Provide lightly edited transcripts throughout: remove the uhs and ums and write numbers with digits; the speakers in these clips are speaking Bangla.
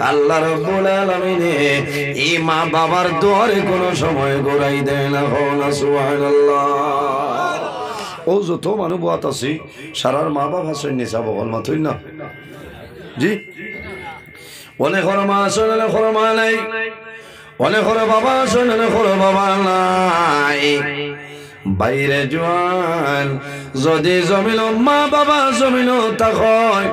আল্লাহ রাব্বুল আলামিন এই মা বাবার দুয়ারে কোনো সময় গোড়াই দেয় না। সুবহানাল্লাহ। ও যত মানুষ বাত আছে সারার মা বাবা সৈন্য চাব মা তুই না জি অনেক মা আসেন অনেক মা নাই, অনেক বাবা আসেন অনেক বাবা নাই। বাইরে জোয়ান যদি জমিল মা বাবা জমিল তা হয়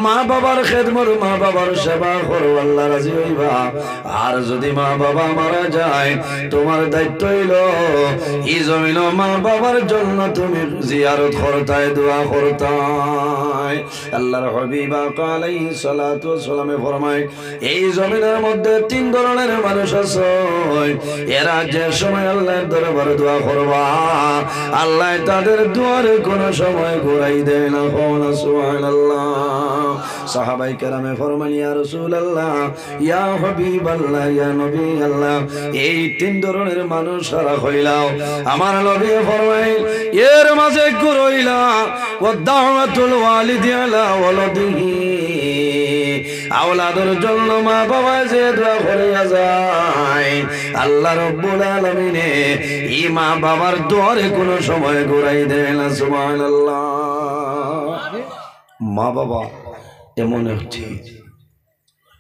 মা বাবার খেদমত মা বাবার সেবা করো আল্লাহ রাজি হইবা। আর যদি মা বাবা মারা যায় তোমার দায়িত্ব হইল এই জমিন মা বাবার জন্য তুমি জিয়ারত করতাই দোয়া করতাই। আল্লাহর হাবিব আলাইহিস সালাতু ওয়াস সালামে ফরমায় এই জমিনের মধ্যে তিন ধরনের মানুষ আছে, এরা যে সময় আল্লাহর দরবারে দোয়া করবা আল্লাহ তাদের দুয়ারে কোন সময় ঘুরাই দেয় না। সুবহানাল্লাহ। সাহাবায়ে কেরামে ফরমান ইয়া রাসূলুল্লাহ ইয়া হাবিবাল্লাহ ইয়া নবী আল্লাহ এই তিন ধরনের মানুষ সারা হইলাও আমার নবী ফরমায় এর মাঝে ঘুরাইলা ওয়া দাওয়াতুল ওয়ালিদি আলা ওয়ালাদিহি আওলাদের জন্য মা বাবা যে দোয়া করিয়া যায় আল্লাহ রাব্বুল আলামিন এই মা বাবার দুয়ারে কোনো সময় ঘুরাই দেয় না। সুবহানাল্লাহ। মা বাবা এমন একটি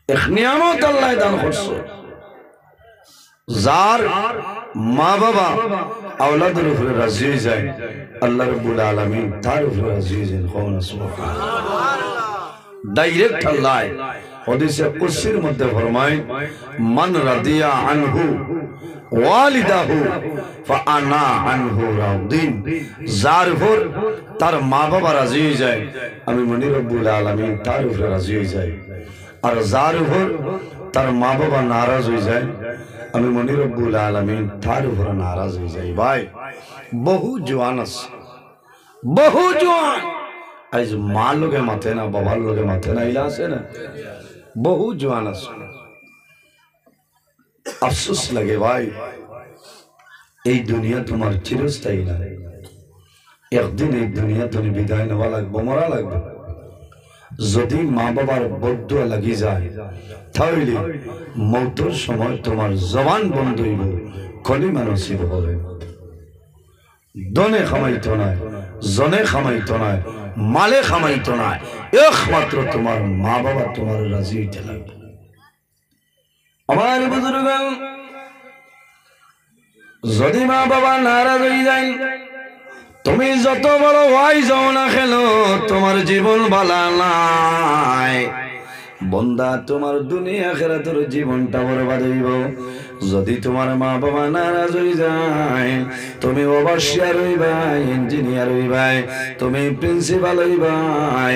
এক নিয়ামত আল্লাহ দান করছে যার মা বাবা আওলাদের উপরে রাজি হয়ে যায় আল্লাহ রাব্বুল আলামিন তার উপরে রাজি হয়ে যায়। সুবহানাল্লাহ। ডাইরেক্ট আল্লাহ হাদিসে কুদসির মধ্যে ফরমায় মান রাদিয়া আনহু ওয়ালিদাহু ফাআনা আনহু রাদিন, যার উপর তার মা বাবা রাজি হয়ে যায় আমি মনি রব্বুল আলামিন তার উপরে রাজি হয়ে যাই। আর যার উপর তার মা বাবা নারাজ হয়ে যায় আমি মনি রব্বুল আলামিন তার উপরে নারাজ হয়ে যাই। ভাই বহু জওয়ান আছে, বহু জওয়ান আজ মার লোকে মাথে না বাবার লোকে মাথে না ইলা আছে না, বহু জওয়ান আছে। আফসোস লাগে ভাই এই দুনিয়া তোমার চিরস্থায়ী না, একদিন এই দুনিয়া তুমি বিদায় নেওয়া লাগবে, মরা লাগবে। যদি মা বাবার বদদুয়া লাগি যায় তাহলে মৌতের সময় তোমার জবান বন্ধ হইব, কলিমা নসিব হবে। দনে খামাইতো না, জনে খামাইতো না, মালে খামাইতো না, একমাত্র তোমার মা বাবা তোমার রাজি হইতে লাগবে। আমার বুজুর্গগণ যদি মা বাবা নারাজ হয়ে যায় তুমি যত বড় ওয়াই যাও না কেন তোমার জীবন ভালো নাই। বন্দা তোমার দুনিয়া আখিরাতের জীবনটা বরবাদ হইব। যদি তোমার মা বাবা নারাজ হয়ে যায় তুমি ওভারসিয়ার হইবাই, ইঞ্জিনিয়ার হইবাই, তুমি প্রিন্সিপাল হইবাই,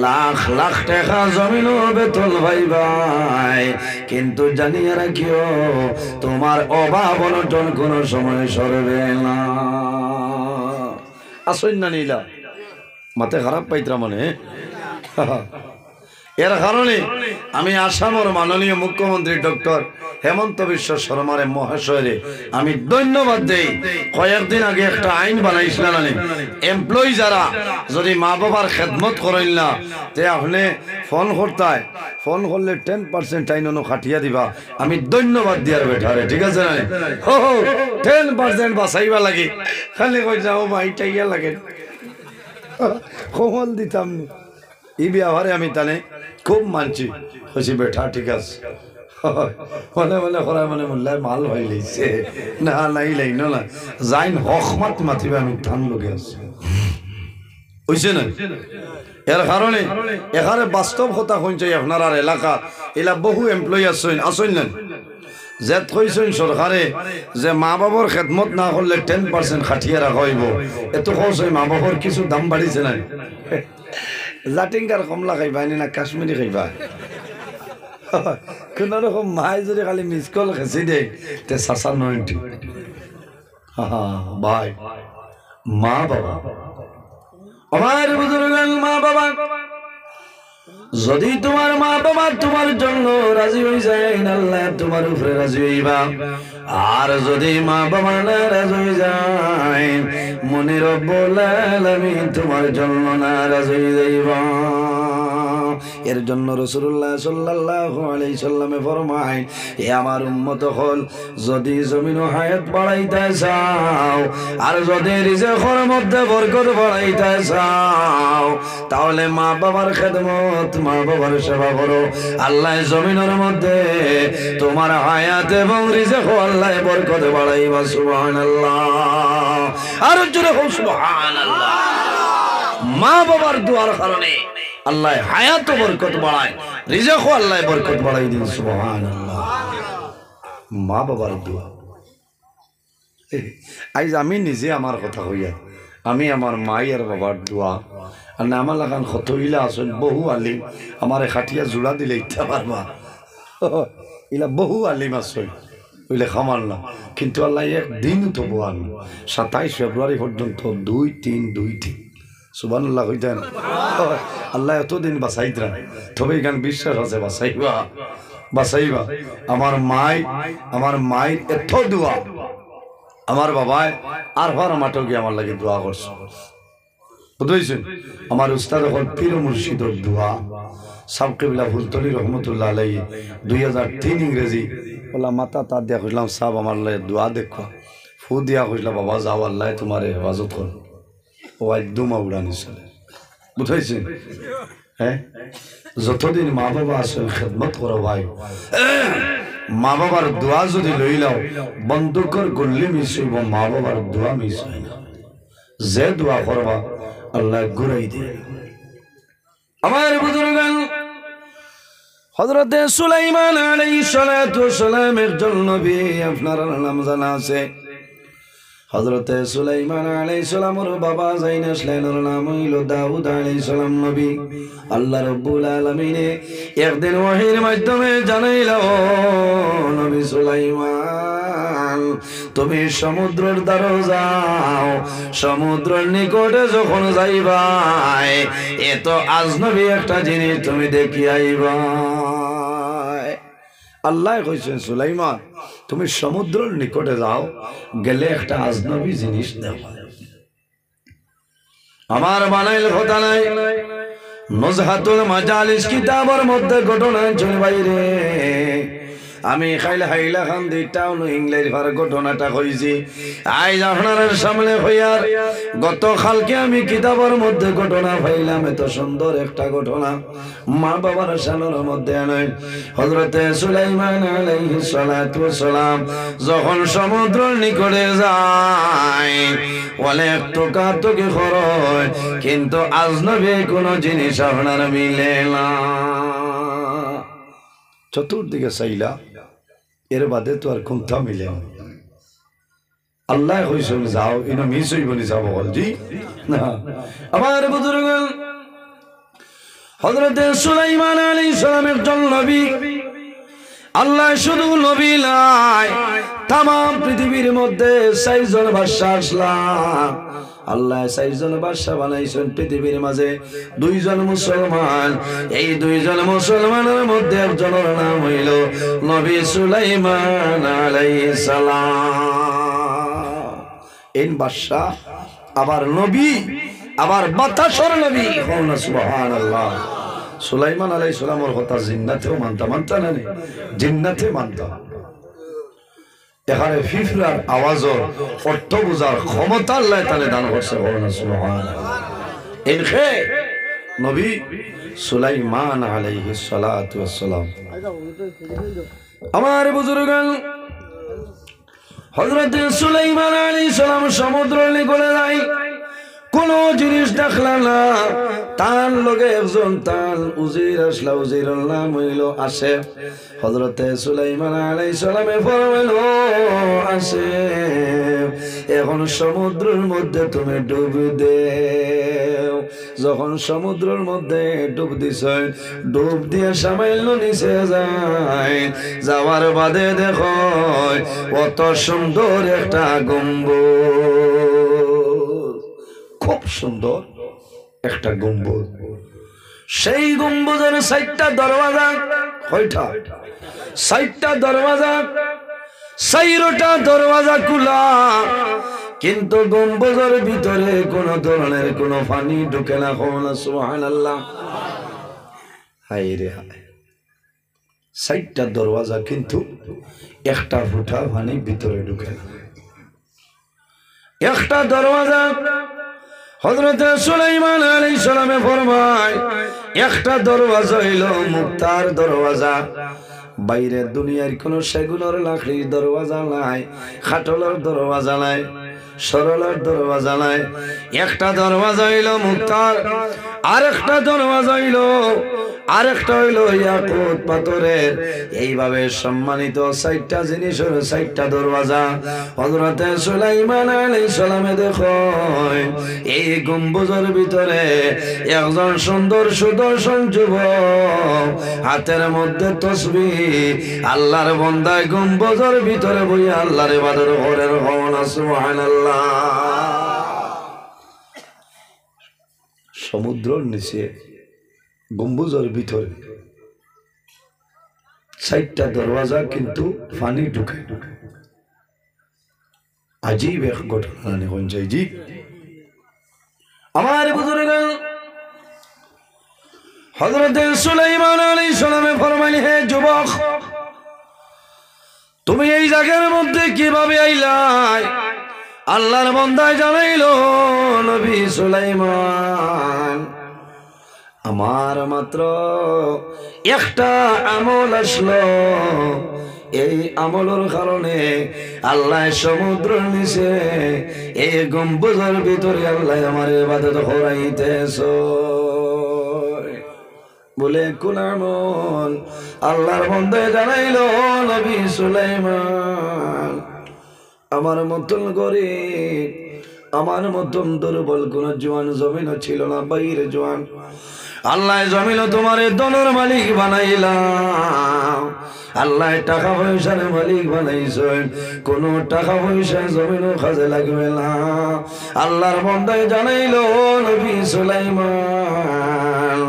লাখ লাখ টাকা জমিন বেতন পাইবাই, কিন্তু জানিয়ে রাখিও তোমার অভাব অনটন কোন সময় সরবে না। আসইন না নিলা মাথা খারাপ পাইতরা মনে এর কারণে আমি আসামের মাননীয় মুখ্যমন্ত্রী ডক্টর হেমন্ত বিশ্ব শর্মার মহাশয়রে আমি ধন্যবাদ দেই। কয়েকদিন আগে একটা আইন বানাইছিলেন এমপ্লয়ি যারা যদি মা বাবার খেদমত করেন না তে আপনি ফোন করতায়, ফোন করলে 10% আইন খাটিয়া দিবা। আমি ধন্যবাদ দিয়ার বেঠারে, ঠিক আছে না? 10% বাঁচাইবা লাগে, খালি কই যাও মাইটাইয়া লাগে কমল দিতাম এই ব্যবহারে আমি তানে খুব মানছি। হয়েছি বেঠা ঠিক আছে মনে মনে করা মানে মোল্লায় মাল হয়ে লাইছে না নাই লাইন না যাইন হকমাত মাতিবে আমি ধান লগে আছি বুঝছে না। এর কারণে এখানে বাস্তব কথা শুনছে আপনার আর এলাকা এলা বহু এমপ্লয়ি আসেন আসেন না যে কইছেন সরকারে যে মা বাবার খেদমত না করলে 10% খাটিয়ে রাখা হইব। এত খরচ মা বাবার কিছু দাম বাড়িছে না। জাটিঙ্গার কমলা খাইবা না কাশ্মীরি খাইবা কোন রকম মায় যদি খালি মিস কল খেঁচি দে তে চাচা নয় ভাই মা বাবা আমার বুজুর্গান মা বাবা যদি তোমার মা বাবা তোমার জন্য রাজি হয়ে যায় আল্লাহ তোমার উপরে রাজি হইবা আর যদি মা বাবা নারাজ হয়ে যায় মনে রব্বুল আলামিন তোমার জন্য নারাজ হয়ে যাইবা এর জন্য রাসূলুল্লাহ সাল্লাল্লাহু আলাইহি সাল্লামে ফরমায় এ আমার উম্মত হল যদি জমিন ও হায়াত বাড়াইতে চাও আর যদি রিজিকের মধ্যে বরকত বাড়াইতে চাও তাহলে মা বাবার খেদমত মা বাবার সেবা করো আল্লাহ জমিনের মধ্যে তোমার হায়াত এবং রিজিক আল্লাহ বরকত বাড়াইবা সুবহানাল্লাহ আর জোরে হোক সুবহানাল্লাহ মা বাবার দোয়ার কারণে আল্লাহ হায়াত বরকত বাড়ায় রিজিকও আল্লাহ বরকত বাড়াই দিন সুবহানাল্লাহ মা বাবার দোয়া আজ আমি নিজে আমার কথা হইয়া আমি আমার মাই আর বাবার দোয়া আর না আমার লাগান কত ইলা আসেন বহু আলিম আমার খাটিয়া জোড়া দিলে ইচ্ছা পারবা ইলা বহু আলিম আসেন বুঝলে খামার না কিন্তু আল্লাহ একদিন তো বোয়ান 27 ফেব্রুয়ারি পর্যন্ত 2-3-2-3 সুবহানাল্লাহ কইতেন আল্লাহ এতদিন বাঁচাইতরা তবে এখান বিশ্বাস আছে বাঁচাইবা আমার মায়ের এত দোয়া আমার বাবায় আর ভার মাঠে গিয়ে আমার লাগে দোয়া করছে বুঝেছেন আমার উস্তাদ এখন পীর মুর্শিদর দোয়া সাবকেবিলা ফুলতলি রহমতুল্লাহ আলাইহি 2003 ইংরেজি বলা মাতা তা দিয়া কইলাম সাহেব আমার লাগে দোয়া দেখো ফু দিয়া কইলা বাবা যাও আল্লাহ তোমার হেফাজত কর ও একদম উড়ানি চলে বুঝাইছেন হ্যাঁ যতদিন মা বাবা আসেন খেদমত করো ভাই মা বাবার দোয়া যদি লই লাও বন্দুকর গুল্লি মিস হইব মা বাবার দোয়া মিস হয় না যে দোয়া করবা আল্লাহ ঘুরাই দিয়ে আমার বুজুর্গান হযরত সুলাইমান আলাইহিস সালাতু ওয়াস সালামের জন্য নবী আপনার নাম জানা আছে হযরত সুলাইমান আলাইহিস সালামের বাবা জাইনাসলের নাম হইল দাউদ আলাইহিস সালাম নবী আল্লাহ রাব্বুল আলামিন একদিন ওহীর মাধ্যমে জানাইলো নবী সুলাইমান তুমি সমুদ্রের দ্বারে যাও সমুদ্রের নিকটে যখন যাইবা এত আজনবী একটা জিনিস তুমি দেখি আইবা আল্লাহ কইছেন সুলাইমান তুমি সমুদ্রের নিকটে যাও গেলে একটা আজনবী জিনিস দেখো আমার বানাইল কথা নাই নজহাতুল মাজালিস কিতাবের মধ্যে ঘটনা শুনে বাইরে আমি খাইলে হাইলা খান দিটাউন ইংলিশ ভার ঘটনাটা কইছি আজ আপনার সামনে হইয়ার গত কালকে আমি কিতাবের মধ্যে ঘটনা পাইলাম এত সুন্দর একটা ঘটনা মা বাবার সানের মধ্যে আনেন হযরতে সুলাইমান আলাইহিস সালাতু ওয়াস সালাম যখন সমুদ্রের নিকটে যায় অনেক তোকাতকি হয় কিন্তু আজনবী কোনো জিনিস আপনার মিলে না চতুর্দিকে চাইলা এর বাদে তো আর কোনটা মিলে আল্লাহ কইছেন যাও ইনো মিস হইবনি যাব বলজি না আমার বুজুর্গ হযরত সুলাইমান আলাইহিস সালামের জন্য নবী আল্লাহ শুধু নবী নাই তাম পৃথিবীর মধ্যে 6 জন বাদশা আসলাম আল্লাহ 6 জন বাদশা বানাইছেন পৃথিবীর মাঝে 2 জন মুসলমান এই 2 জন মুসলমানের মধ্যে একজনের নাম হইল নবী সুলাইমান আলাইহিস সালাম এই বাদশা আবার নবী আবার বাতাসের নবী হন সুবহানাল্লাহ সুলাইমান আলাইহিস সালামের কথা জিন্নাতেও মানতা না জিন্নাতে মানতা এখানে ফিফরার আওয়াজও অর্থ বুঝার ক্ষমতা আল্লাহ তাআলা দান করছে সুবহানাল্লাহ ইনখে নবী সুলাইমান আলাইহিস সালাতু ওয়াস সালাম আমার বুজুর্গান হযরত সুলাইমান আলাইহিস সালাম সমুদ্রের নিকটে যায় কোন জিনিস দেখলা না তার লগে একজন তার উজির আসলা উজিরের নাম হইল আসে হযরতে সুলাইমান আলাইহিস সালামে ফরমাইলো আসে এখন সমুদ্রের মধ্যে তুমি ডুব দেও যখন সমুদ্রের মধ্যে ডুব দিছেন ডুব দিয়ে সামাইল নিচে যায় যাওয়ার বাদে দেখো কত সুন্দর একটা গম্বুজ খুব সুন্দর একটা গম্বুজ সেই গম্বুজের 4টা দরওয়াজা। কয়টা? 4টা দরওয়াজা। 4টা দরওয়াজা খোলা, কিন্তু গম্বুজের ভিতরে কোন ধরনের কোন পানি ঢুকে না। সুবহানাল্লাহ। হায় রে হায়, 4টা দরওয়াজা কিন্তু একটা ফুটা পানি ভিতরে ঢুকে না। একটা দরওয়াজা হযরত সুলাইমান আলাইহিস সালামে ফরমায়, একটা দরওয়াজা হইল মুক্তার দরওয়াজা। বাইরে দুনিয়ার কোন সেগুনের লাকড়ির দরওয়াজা নাই, খাটলের দরওয়াজা নাই, সরলের দরওয়াজা নাই। একটা দরওয়াজা হইল মুক্তার, আরেকটা দরওয়াজা হইল ইয়াকুত পাথরের। এইভাবে সম্মানিত 4টা জিনিসের 4টা দরওয়াজা। হযরত সুলাইমান আলাইহিস সালামে দেখো এই গম্বুজের ভিতরে একজন সুন্দর সুদর্শন যুবক, হাতের মধ্যে তাসবিহ, আল্লাহর বান্দা গম্বুজের ভিতরে বইয়া আল্লাহর ইবাদত করে। সুবহানাল্লাহ। সমুদ্রের নিচে গম্বুজের ভিতরে 4টা দরওয়াজা, কিন্তু পানি ঢুকে। আজীব এক ঘটনা নিকন যাই জি। আমার বুজুর্গ হযরত সুলাইমান আলাইহিস সালামে ফরমাইলেন, হে যুবক, তুমি এই জায়গার মধ্যে কিভাবে আইলাই? আল্লাহর বান্দা জানাইলো, নবী সুলাইমান, আমার মাত্র একটা আমল আসলো, এই আমলের কারণে আল্লাহ সমুদ্রের নিচে এই গম্বুজের ভিতরে আল্লাহ আমার ইবাদত করাইতেছ। বলে কোন আমল? আল্লাহর বান্দা জানাইলো, নবী সুলাইমান, আমার মতন গরিব, আমার মতন দুর্বল কোন জওয়ান জমিন ছিল না, বাইরে জওয়ান। আল্লাহ জমিন তোমার দলের মালিক বানাইলাম, আল্লাহ টাকা পয়সার মালিক বানাইছেন, কোন টাকা পয়সা জমিনও কাজে লাগবে না। আল্লাহর বান্দায় জানাইলো, নবী সুলাইমান,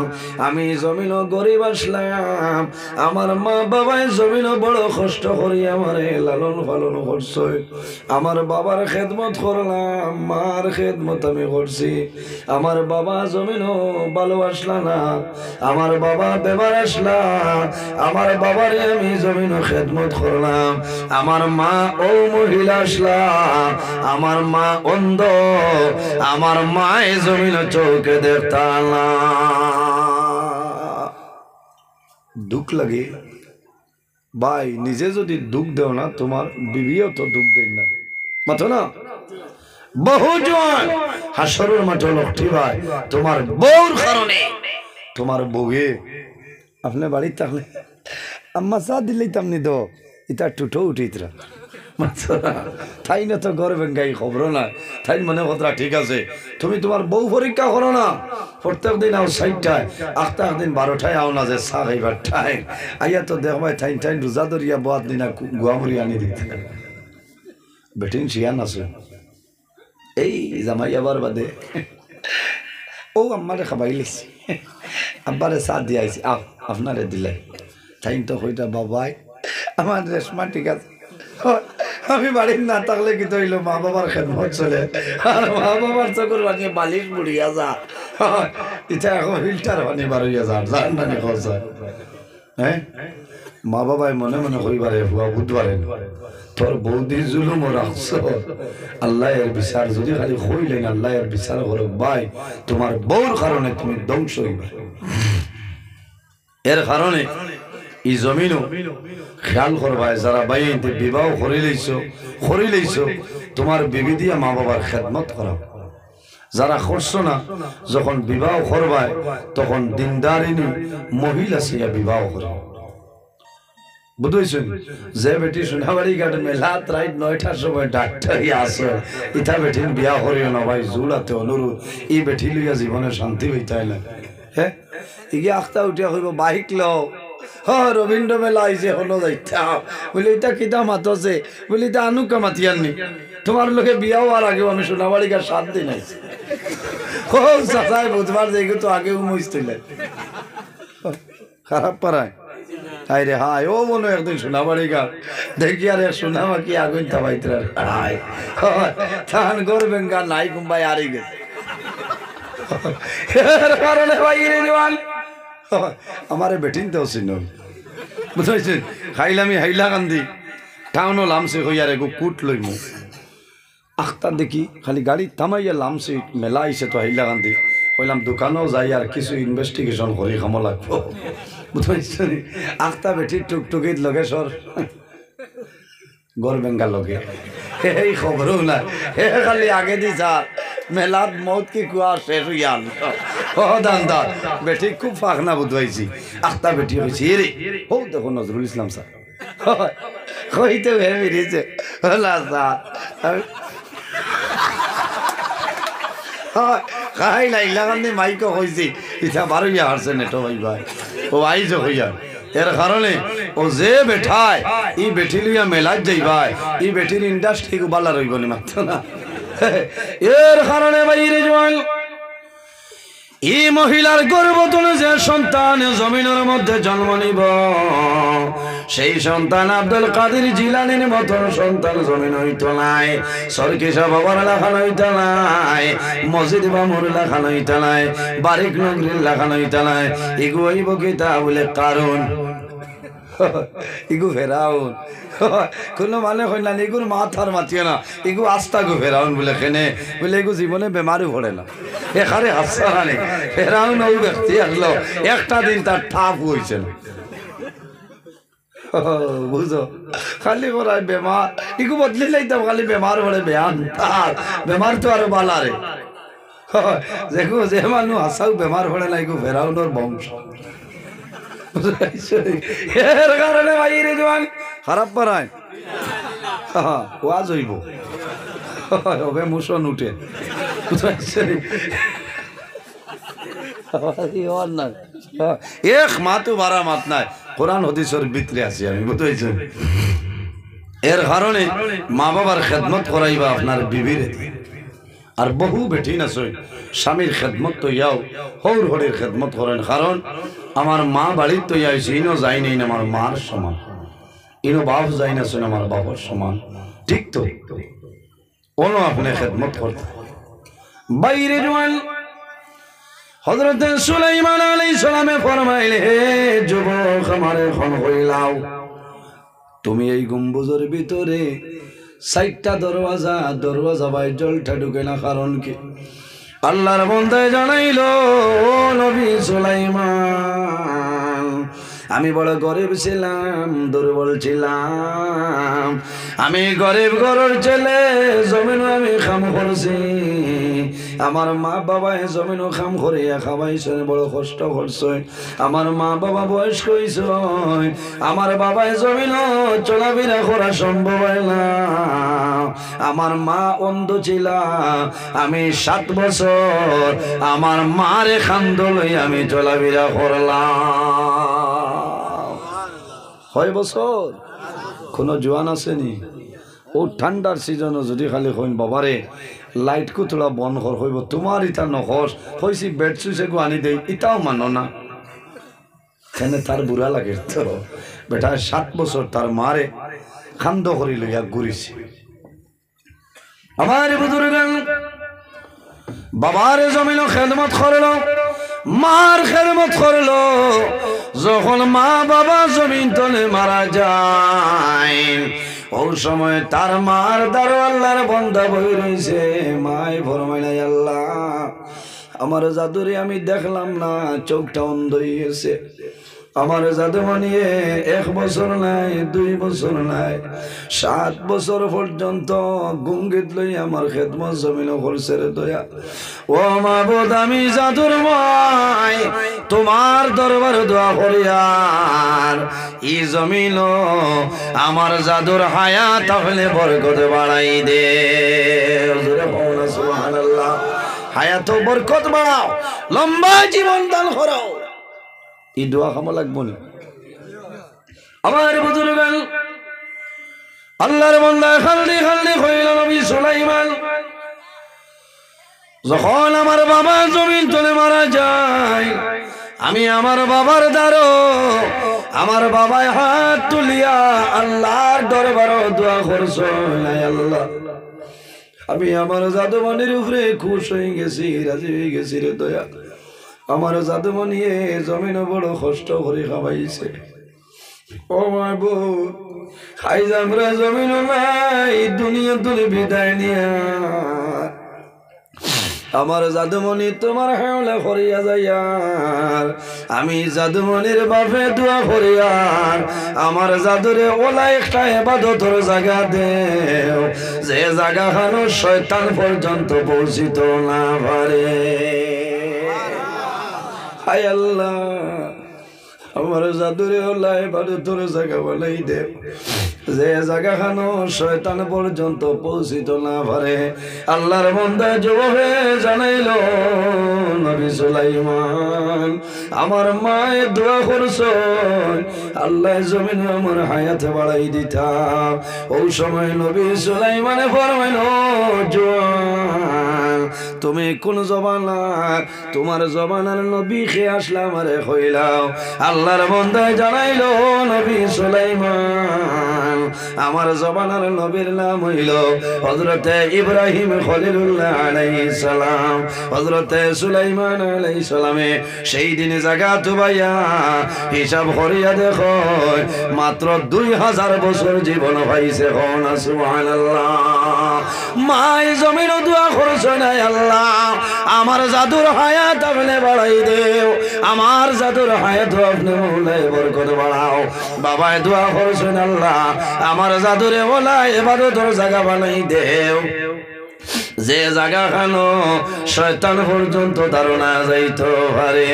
আমি জমিনও গরিব আসলাম, আমার মা বাবাই জমিনও বড় কষ্ট করি আমারে লালন পালন করছে, আমার বাবার খেদমত করলাম, মার খেদমত আমি করছি। আমার বাবা জমিনও ভালো আসলা না, আমার বাবা বেমার আসলা, আমার বাবারে আমি জমিনও খেদমত করলাম। আমার মা ও মহিলা আসলা, আমার মা অন্ধ, আমার মায়ে জমিনও চোখে দেখতাম না। দুঃখ লাগে ভাই, নিজে যদি দুঃখ দেও না, তোমার বিবিও তো দুঃখ দেয় না, মাথো না। বহু জন হাসরের মাঠে লক্ষ্মী ভাই, তোমার বউর কারণে, তোমার বউয়ে আপনি বাড়ির থাকলে আম্মা চা দিলেই তামনি দো ইটা টুটো উঠিতরা, তাই না তো ঘর ভেঙ্গাই খবর না, তাই মনে কথা ঠিক আছে। তুমি তোমার বউ পরীক্ষা করো না, প্রত্যেক দিন আও 6টায়, আখটা দিন 12টায় আও না, যে চা খাইবার টাইম আইয়া তো দেখবাই ঠাইন ঠাইন রোজা ধরিয়া বাদ দিনা গুয়ামুড়ি আনি দিতে বেটিন শিয়ান আছে। এই জামাই আবার বাদে ও আম্মারে খাবাই লিখছি, আব্বারে চা দিয়ে আইছি, আও আপনারে দিলে ঠাইন তো কইটা, বাবাই আমার রেশমা ঠিক আছে, আমি বাড়ির না থাকলে কি তৈল মা বাবার খেদমত চলে, আর মা বাবার চকুর বানিয়ে বালিশ বুড়িয়া যা, এটা এখন ফিল্টার পানি বাড়িয়া যা, জান নানি খরচা। হ্যাঁ, মা বাবাই মনে মনে কইবারে হুয়া বুধবারে তোর বৌদি জুলুম রাখছ, আল্লাহ এর বিচার যদি খালি কইলেন আল্লাহ এর বিচার করো ভাই, তোমার বউর কারণে তুমি ধ্বংস হইবা। এর কারণে এই জমিনও খেয়াল করবাই, যারা বাইতে বিবাহ করি লইছো তোমার বিবি দিয়া মা বাবার খেদমত করা। যারা করছো না, যখন বিবাহ করবাই তখন দিনদারিনী মহিলা সিয়া বিবাহ করে, বুঝেছেন? যে বেটি সোনাবাড়ি ঘাট মেলাত রাইট 9টার সময় ডাক্তার আসে, ইটা বেটির বিয়া করিও না ভাই, জুলাতে অনুরোধ, এই বেটি লইয়া জীবনে শান্তি হইতাই না। হ্যাঁ, ইগে আখতা উঠিয়া কইব বাইক লও, রবীন্দ্র মেলা আইছে হলো যাইতাম, বলি এটা কিতা মাতছে, বলি এটা আনুকা মাতিয়াননি, তোমার লোকে বিয়া হওয়ার আগেও আমি সোনাবাড়ি ঘাট 7 দিন আইছি। ও চাচাই বুধবার যাই তো আগেও মুইছিল। খারাপ পারায় হাই রে হাই ও মনে একদিন সোনাবাড়ি গা দেখি আর সোনামা কি আগুন থামাইতে হাই থান করবেন গা নাই কুম্বাই আরি গেছে এর কারণে ভাই রে জওয়ান আমারে বেটিন তো চিন বুঝাইছেন খাইলামি হাইলা কান্দি টাউনও লামছে হইয়ারে গো কুট লইমু আখতার দেখি খালি গাড়ি থামাইয়া লামছে মেলা আইছে তো হাইলা কান্দি কইলাম দোকানও যাই আর কিছু ইনভেস্টিগেশন করি খামো লাগবো বুঝাইছেন আখতা বেটি টুকটুকিত লগে সর গড় বেঙ্গা লগে এই খবরও না হে খালি আগে দি যা মেলাত মত কি কুয়া শেষ হইয়ান ও দান্দা বেটি খুব ফাঁকনা বুঝাইছি আখতা বেটি হয়েছি রে ও দেখো নজরুল ইসলাম স্যার কইতে বেরিয়েছে হলা স্যার খাই লাইলা কান্দি মাইকো কইছি ইটা বারো ইয়া হারছে নেটো ভাই ভাই ও আইজ হইয়া এর কারণে ও যে বেঠায় ই বেটি লইয়া মেলাত যাই ভাই ই বেটির ইন্ডাস্ট্রি কো বালা রইব না মাত্র না এর কারণে ভাই রে জওয়ান এই মহিলার গর্ভতলে যে সন্তান জমিনের মধ্যে জন্ম নিব সেই সন্তান আব্দুল কাদের জিলানীর মতন সন্তান জমিন হইত নাই সরকিসা বাবার লেখা হইত নাই মসজিদ বামুর লেখা হইত নাই বারিক নগরীর লেখা হইত নাই ইগু হইব কিতা বলে কারণ ইগু ফেরাউন কোনো মানে হয় না এগুর মাথার মাতিয়ে না এগু আস্তা গো ফেরাউন বলে কেনে বলে এগু জীবনে বেমারও পড়ে না এখানে হাসা না ফেরাউন ওই ব্যক্তি আসলো একটা দিন তার ঠাপ হয়েছে না বুঝো খালি করায় বেমার ইগু বদলি লাইতাম খালি বেমার পড়ে বেয়ান তার বেমার তো আরো বালারে দেখো যে মানুষ হাসাও বেমার পড়ে না এগু ফেরাউনের বংশ এর কারণে ভাই রে জওয়ান খারাপ পারায় ওয়াজ হইব ওকে মুসন উঠে এক মাতো বারা মাত নাই কোরআন হাদিসের ভিতরে আছি আমি বুঝাইছি এর কারণে মা বাবার খেদমত করাইবা আপনার বিবির আর বহু বেটি না সই স্বামীর খেদমত তো ইয়াও হৌর হরির খেদমত করেন কারণ আমার মা বাড়ির তো ইয়াইছে ইনো যাই নেই আমার মার সমান ইনো বাপ যাই না শুনে আমার বাবার সমান ঠিক তো ওনো আপনি খেদমত করতে বাইরে জওয়ান হযরত সুলাইমান আলাইহিস সালামে ফরমাইলে হে যুবক আমারে খন হইলাও তুমি এই গম্বুজের ভিতরে সাইটটা দরওয়াজা ভাই জলটা ঢুকে না কারণ কি আল্লাহর বান্দায় জানাইলো নবী সুলাইমান আমি বড় গরিব ছিলাম দুর্বল ছিলাম আমি গরিব ঘরের ছেলে জমিন আমি কাম করছি আমার মা বাবা জমিনও কাম করিয়া খাওয়াইছে বড় কষ্ট করছে আমার মা বাবা বয়স হইছে আমার বাবায় জমিন চলাফেরা করা সম্ভব হয় না আমার মা অন্ধ ছিল আমি 7 বছর আমার মারে খান্দ লই আমি চলাফেরা করলাম 6 বছর কোনো জোয়ান আসেনি ও ঠান্ডার সিজনও যদি খালি কইন বাবারে লাইট কো তোলা বন্ধ কর হইব তোমার ইটা নহস হইছি বেড সুইসে গো আনি দেই ইটাও মানো না কেন তার বুড়া লাগে তো বেটা 7 বছর তার মারে খান্দ করি লইয়া ঘুরিছে আমার বুজুর্গান বাবার জমিন খেদমত করলো মার খেদমত করলো যখন মা বাবা জমিন তলে মারা যায় ওই সময় তার মার দ্বারা আল্লাহর বান্দা বই রইছে মায় ফরমাইনা আল্লাহ আমার জাদুরে আমি দেখলাম না চোখটা অন্ধ হয়ে গেছে আমার জাদু মানিয়ে 1 বছর নাই 2 বছর নাই 7 বছর পর্যন্ত গুঙ্গিত লই আমার খেদমত জমিন করছে রে দয়া ও মাবুদ আমি জাদুর মাই তোমার দরবারে দোয়া করি আর এই জমিন আমার জাদুর হায়াত তাহলে বরকত বাড়াই দে সুবহানাল্লাহ হায়াত বরকত বাড়াও লম্বা জীবন দান করো এই দোয়া খামা লাগবো না আমার বুজুর্গান আল্লাহর বান্দা খালদি হইল নবী সুলাইমান যখন আমার বাবা জমিন তলে মারা যায় আমি আমার বাবার দ্বারো আমার বাবায় হাত তুলিয়া আল্লাহর দরবারও দোয়া করছো নাই আল্লাহ আমি আমার জাদুমণির উপরে খুশ হয়ে গেছি রাজি হয়ে গেছি রে দয়া আমার জাদুমণি জমিন বড় কষ্ট করে খাওয়াইছে ও মাহবুব খাই আমরা জমিন নাই দুনিয়া তুলে বিদায় নিয়া আমার জাদুমণি তোমার হাওলা করিয়া যাইয়ার আমি জাদুমণির বাপে দোয়া করিয়ার আমার জাদুরে ওলা একটা ইবাদতের জায়গা দেও যে জায়গা খানো শয়তান পর্যন্ত পৌঁছিত না পারে হায় আল্লাহ আমার জাদুরে ওলা ইবাদতের জায়গা বানাই দেও যে জায়গা খানো শয়তান পর্যন্ত পৌঁছিত না পারে আল্লাহর বান্দা জবাবে জানাইল নবী সুলাইমান আমার মায়ে দোয়া করছো আল্লাহ জমিনে আমার হায়াত বাড়াই দিতা ওই সময় নবী সুলাইমানে ফরমাইল জওয়ান তুমি কোন জবানার তোমার জবানার নবী খেয়ে আসলা আমারে কইলাও আল্লাহর বান্দা জানাইল নবী সুলাইমান আমার জবানার নবীর নাম হইল হযরতে ইব্রাহিম খলিলুল্লাহ আলাইহিস সালাম হযরতে সুলাইমান আলাইহিস সালামে সেই দিনে জায়গা তুবাইয়া হিসাব করিয়া দেখো মাত্র 2000 বছর জীবন পাইছে কোন সুবহানাল্লাহ মাই জমিন দোয়া করছো না আল্লাহ আমার জাদুর হায়াত আপনি বাড়াই দেও আমার জাদুর হায়াত আপনি মৌলায় বরকত বাড়াও বাবায় দোয়া করছো না আল্লাহ আমার জাদুরে ওলা ইবাদতের জায়গা বানাই দেও যে জায়গা খানো শয়তান পর্যন্ত ধারণা যাইতো পারে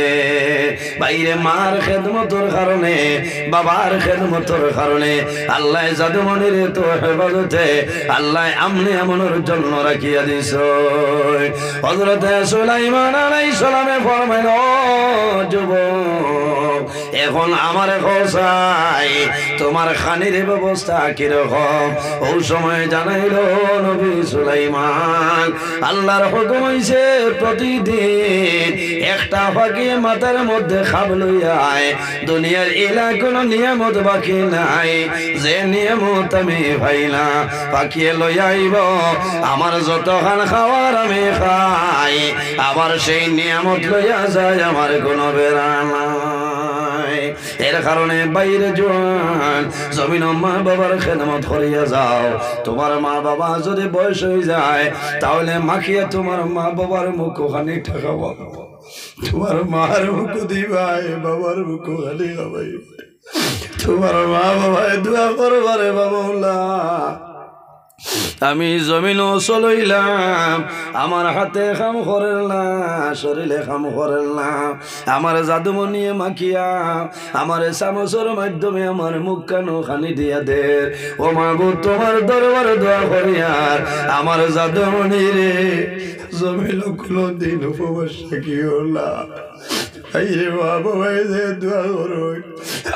বাইরে মার খেদমতের কারণে বাবার খেদমতের কারণে আল্লাহ জাদুমণির তো হেফাজতে আল্লাহ আমনে আমনের জন্য রাখিয়া দিছ হযরতে সুলাইমান আলাইহিস সালামে ফরমাইল যুবক এখন আমার খোঁজাই তোমার খানির ব্যবস্থা কিরকম ওই সময় জানাইল নবী সুলাইমান আল্লাহর হুকুম হইছে প্রতিদিন একটা ফাঁকি মাথার মধ্যে খাব লইয়া দুনিয়ার এলা কোনো নিয়ামত বাকি নাই যে নিয়ামত আমি পাইলা পাকিয়ে লইয়া আইব আমার যতখান খাওয়ার আমি খাই আবার সেই নিয়ামত লইয়া যায় আমার কোনো বেড়া নাই এর কারণে বাইরে জোয়ান জমিন মা বাবার খেদমত করিয়া যাও তোমার মা বাবা যদি বয়স হয়ে যায় তাহলে মাখিয়ে তোমার মা বাবার মুখ খানি ঠেকাবো তোমার মার মুখ দিবাই বাবার মুখ খানি খাবাই তোমার মা বাবায় দোয়া করবারে বাবা আমি জমিন চলইলাম আমার হাতে খাম করেল না শরীরে খাম করেল না আমার জাদুমণিয়ে মাখিয়া আমার চামচের মাধ্যমে আমার মুখ কানো খানি দিয়া দে ও মাহবুব তোমার দরবার দোয়া করিয়ার আমার জাদুমণি রে জমিন কোনো দিন উপবাস থাকিও না আইরে মা বাবাই যে দোয়া করো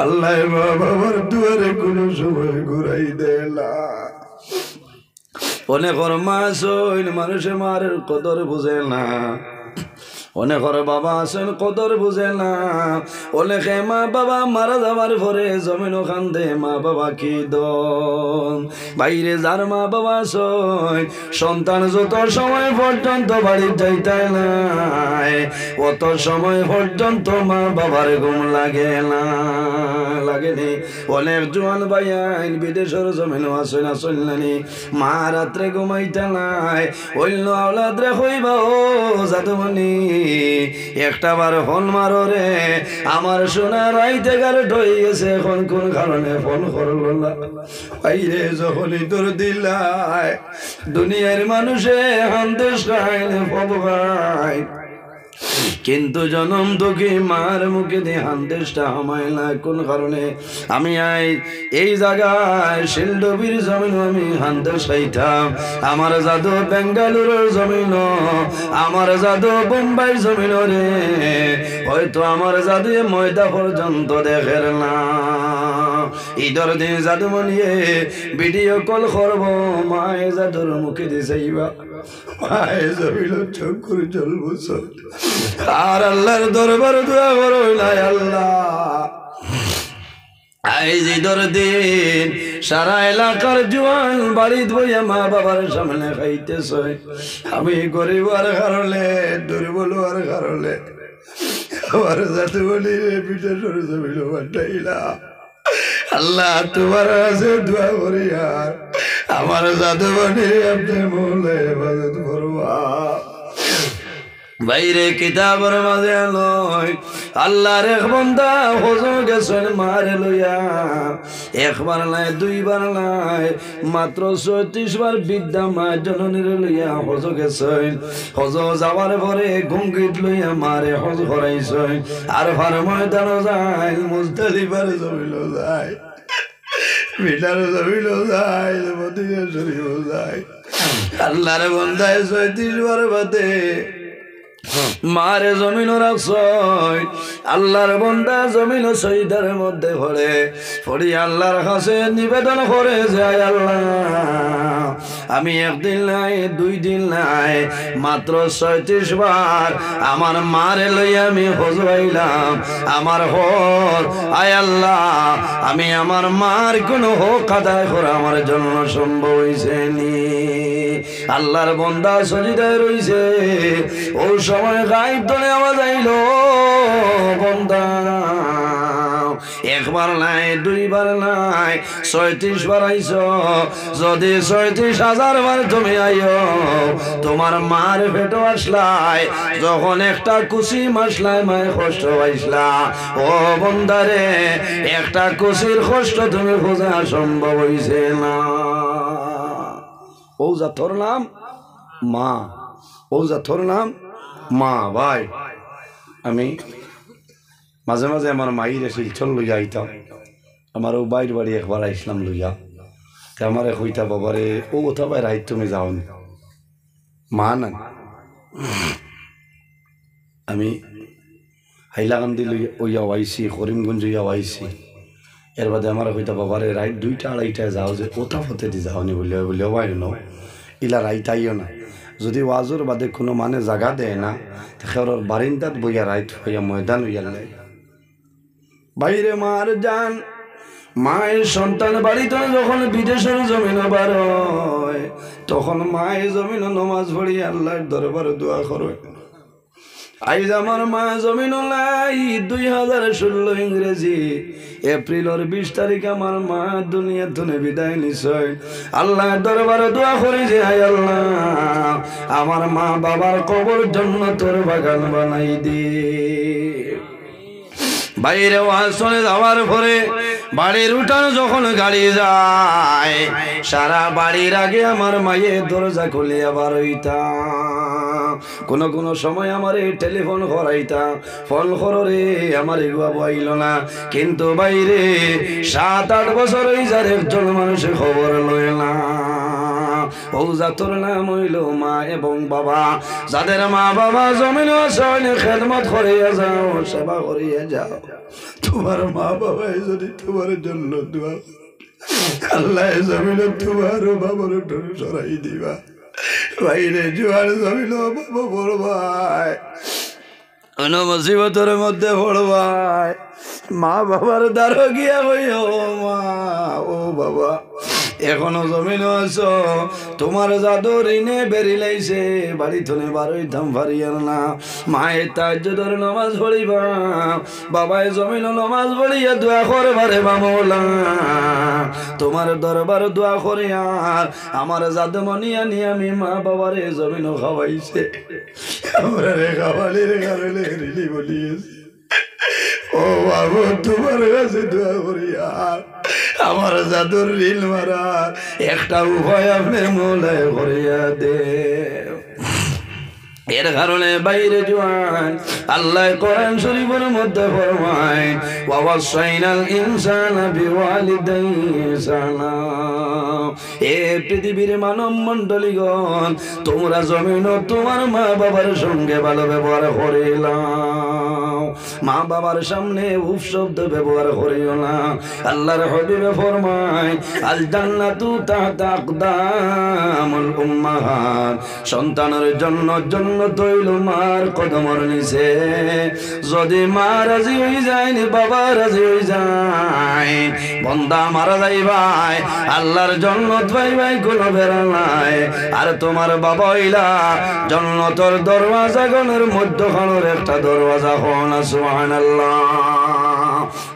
আল্লাহ মা বাবার দুয়ারে কোনো সময় ঘুরাই দেয় না অনেকর মা আছেন মানুষে মার কদর বুঝে না অনেকর বাবা আছেন কদর বুঝে না অনেকে মা বাবা মারা যাবার পরে জমিন কান্দে মা বাবা কি দন বাইরে যার মা বাবা আছেন সন্তান যত সময় পর্যন্ত বাড়ি যাইতে নাই অত সময় পর্যন্ত মা বাবার ঘুম লাগে না লাগেনি অনেক জোয়ান ভাইয়াইন বিদেশের জমিন আসেন আসলেনি মা রাত্রে ঘুমাইতে নাই অন্য আওলাদরে হইবা ও জাদুমণি একটা বার ফোন মারো রে আমার সোনা রাইতে গারে ঢই গেছে এখন কোন কারণে ফোন করলো না বাইরে যখনই তোর দিলাই দুনিয়ার মানুষে হান্দেশ খাইলে পবগাই কিন্তু জনম দুঃখী মার মুখে দিয়ে হান্দেশটা হামায় না কোন কারণে আমি এই জায়গায় শিলডবির জমিন আমি হান্দেশ খাইতাম আমার জাদু বেঙ্গালুরুর জমিন আমার জাদু বোম্বাই জমিন রে হয়তো আমার জাদু ময়দা পর্যন্ত দেখের না ঈদের দিন জাদু মনিয়ে ভিডিও কল করবো মায়ে জাদুর মুখে দিয়ে যাইবা মায়ে জমিল চোখ করে চলবো আর আল্লাহর দরবার দোয়া করো আল্লাহ এই ঈদের দিন সারা এলাকার জোয়ান বাড়িতে বইয়া মা বাবার সামনে খাইতেছে আমি গরিব আর কারণে দুর্বল আর কারণে আমার যাতে বলি পিঠে সরে জমিল বাটাইলা আল্লাহ তোমার কাছে দোয়া করি আর আমার যাতে বলি আপনি বলে হেফাজত করবা বাইরে কিতাবের মাঝে নয় আল্লাহর এক বান্দা হজে গেছেন মারে লইয়া একবার নাই দুইবার নাই মাত্র ৩৬ বার বিদ্যা মা জননীর লইয়া হজ গেছেন হজ যাওয়ার পরে গঙ্গিত লইয়া মারে হজ করাইছেন আর ভার ময়দান যায় মুজদালিফার জমিল যায় মিটার জমিল যায় মদিনা শরীফ যায় আল্লাহর বান্দায় ৩৬ বার বাদে মারে জমিন রাখছয় আল্লাহর বান্দা জমিন সইদার মধ্যে পড়ে পড়ি আল্লাহর কাছে নিবেদন করে যায় আল্লাহ আমি একদিন নাই 2 দিন নাই মাত্র ৩৬ বার আমার মারে লইয়া আমি হজ আইলাম আমার হজ আয় আল্লাহ আমি আমার মার কোনো হক আদায় করা আমার জন্য সম্ভব হইছে নি আল্লাহর বান্দা সজিদায় রইছে ওই সময় গায়েব তলে আওয়াজ আইলো বান্দা একবার নাই দুইবার নাই ৩৬ বার আইছ যদি ৩৬,০০০ বার তুমি আইও তোমার মার পেটো আসলাই যখন একটা কুচি মাসলাই মায়ের কষ্ট পাইসলা ও বন্দারে একটা কুচির কষ্ট তুমি বোঝা সম্ভব হইছে না ও জাতর নাম মা ও জাতর নাম মা ভাই আমি মাঝে মাঝে আমার মাইরে শিলচর লইয়া আইতাম আমার ও বাইর বাড়ি একবার আইসলাম লইয়া আমার কইতা বাবারে ও কোথা ভাই রাইত তুমি যাওনি মা না আমি হাইলাকান্দি লইয়াও আইসি করিমগঞ্জ লইয়াও আইসি এর বাদে আমার কইতা বাবারে রাইত 2টা 2:30টায় যাও যে ওটা ফতে দি যাওনি বলিয়া বাইর ন ইলা রাইত আইও না যদি ওয়াজুর বাদে কোনো মানে জায়গা দেয় না তাহলে বারিন্দাত বইয়া রাইত হইয়া ময়দান হইয়া লাই বাইরে মার যান মায়ের সন্তান বাড়িতে যখন বিদেশের জমিন বার হয় তখন মায়ের জমিন নমাজ পড়ি আল্লাহর দরবারে দোয়া করে আইজ আমার মা জমিন লাই 2016 ইংরেজি এপ্রিলের 20 তারিখ আমার মা দুনিয়া থেকে বিদায় নিছয় আল্লাহর দরবারে দোয়া করি যে আয় আল্লাহ আমার মা বাবার কবর জান্নাতের বাগান বানাই দে বাইরে ওয়াজ শুনে যাওয়ার পরে বাড়ির উঠান যখন গাড়ি যায় সারা বাড়ির আগে আমার মায়ের দরজা খুলে আবার হইতা কোন সময় আমার টেলিফোন করাইতা ফোন করো রে আমার এগুয়া বইল না কিন্তু বাইরে 7-8 বছর হই যার একজন মানুষের খবর লয় না ও জাতর নাম হইল মা এবং বাবা যাদের মা বাবা জমিন আছে খেদমত করিয়া যাও সেবা করিয়া যাও তোমার মা বাবা যদি তোমার জন্য দোয়া আল্লাহ জমিন তোমার বাবার সরাই দিবা বাইরে জোয়ার জমিন বাবা পড়বাই কোন মুসিবতের মধ্যে পড়বাই মা বাবার দ্বারা গিয়া হইও মা ও বাবা এখনো জমিন আছো তোমার জাদু ঋণে বেরিলাইছে বাড়ি থনে বারোই ধাম ফারিয়ার না মায়ের তাজ্জুদের নামাজ পড়িবা বাবায় জমিন নামাজ পড়িয়া দোয়া করবারে মামলা তোমার দরবার দোয়া করে আর আমার জাদু মনিয়া নিয়ে আমি মা বাবারে জমিন খাওয়াইছে আমরা রে খাওয়ালি রে কারণে রিলি বলিয়েছি ও বাবু তোমার কাছে দোয়া করি আর আমার জাদুর রিল মারার একটা উপায় আপনি মোলায় করিয়া দে এর কারণে বাইরে জোয়ান আল্লাহ কোরআন শরীফের মধ্যে ফরমায় ওয়াসাইনাল ইনসানা বিওয়ালিদাইহি ইহসানা। এ পৃথিবীর মানব মণ্ডলীগণ, তোমরা জমিন তোমার মা বাবার সঙ্গে ভালো ব্যবহার করিলাম, মা বাবার সামনে উফ শব্দ ব্যবহার করিও না। আল্লাহর হাবিবে ফরমায় আল জান্নাতু তাহতা আকদামুল উম্মাহাত, সন্তানের জন্য তৈল মার কদমর নিচে। যদি মা রাজি হয়ে যায়, বাবা রাজি হয়ে যায়, বন্দা মারা যাই ভাই আল্লাহর জন্নত ভাই ভাই কোনো বেড়া নাই। আর তোমার বাবা হইলা জন্নতর দরওয়াজা গণের মধ্যখানের একটা দরওয়াজা হন। সুবহানাল্লাহ।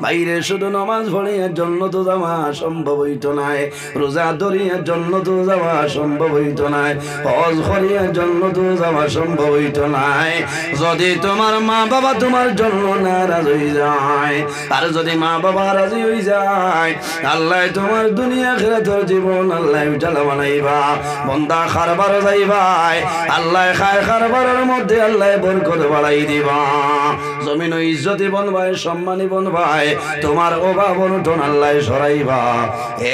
বাইরে শুধু নামাজ পড়িয়ার জন্য তো যাওয়া সম্ভব হইত নাই, রোজা ধরিয়ার জন্য তো যাওয়া সম্ভব হইত নাই, হজ করিয়ার জন্য তো যাওয়া সম্ভব হইত নাই, যদি তোমার মা বাবা তোমার জন্য নারাজ হয়ে যায়। আর যদি মা বাবা রাজি হয়ে যায়, আল্লাহ তোমার দুনিয়া আখিরাতের জীবন আল্লাহ উজালা বানাইবা। বন্দা খারবার যাইবাই, আল্লাহ খায় খারবারের মধ্যে আল্লাহ বরকত বাড়াই দিবা। জমিন ইজ্জতি বনবাই, সম্মানী বনবাই, তোমার অভাব অনটন আল্লাহ সরাইবা।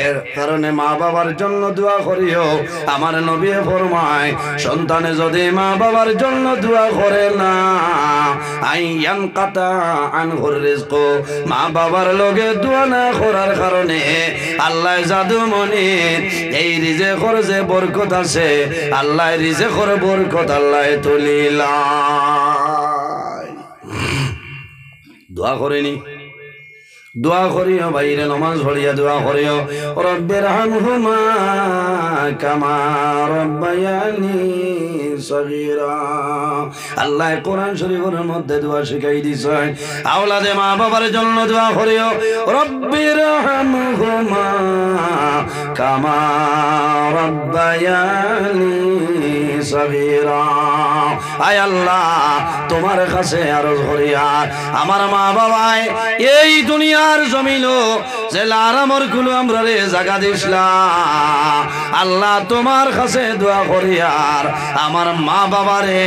এর কারণে মা বাবার জন্য দোয়া করিও। আমার নবী ফরমায় সন্তানে যদি মা বাবার জন্য দোয়া করে না, আইয়ান কাতা আনহুর রিজক, মা বাবার লগে দোয়া না করার কারণে আল্লাহ জাদু মনি এই রিজেকর যে বরকত আছে, আল্লাহ রিজেকর বরকত আল্লাহ তুলিলা। দোয়া করেনি, দোয়া করিও বাইরে নামাজ পড়িয়া দোয়া করিও রব্বির হামহুমা কামা রব্বায়ানি সগীরা। আল্লাহ কোরআন শরীফের মধ্যে দোয়া শিখাই দিয়েছে, আওলাদে মা বাবার জন্য দোয়া করিও রব্বির হামহুমা কামা রব্বায়ানি সগীরা। আয় আল্লাহ তোমার কাছে আরজ করিয়া আমার মা বাবাই এই দুনিয়ার জমিনও যে আরামর গুলো আমরা রে জায়গা দিসলা, আল্লাহ তোমার কাছে দোয়া করিয়ার আমার মা বাবারে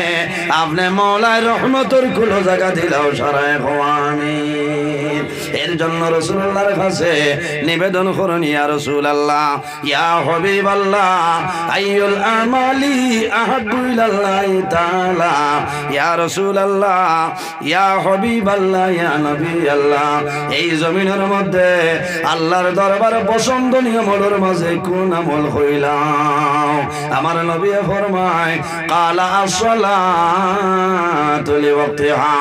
আপনি মওলায় রহমতের গুলো জায়গা দিলাও সারায় আমিন। এর জন্য রাসূলুল্লাহর কাছে নিবেদন করুন, ইয়া রাসূলুল্লাহ, ইয়া হাবিবাল্লাহ, আইয়ুল আমালি আহাব্বু ইলাল্লাহি তাআলা, ইয়া রাসূলুল্লাহ, ইয়া হাবিবাল্লাহ, ইয়া নবী আল্লাহ, এই জমিনের মধ্যে আল্লাহর দরবারে পছন্দনীয় আমলের মাঝে কোন আমল হইলাম? আমার নবী ফরমায় কালা আসসালাতু লিওয়াক্তিহা।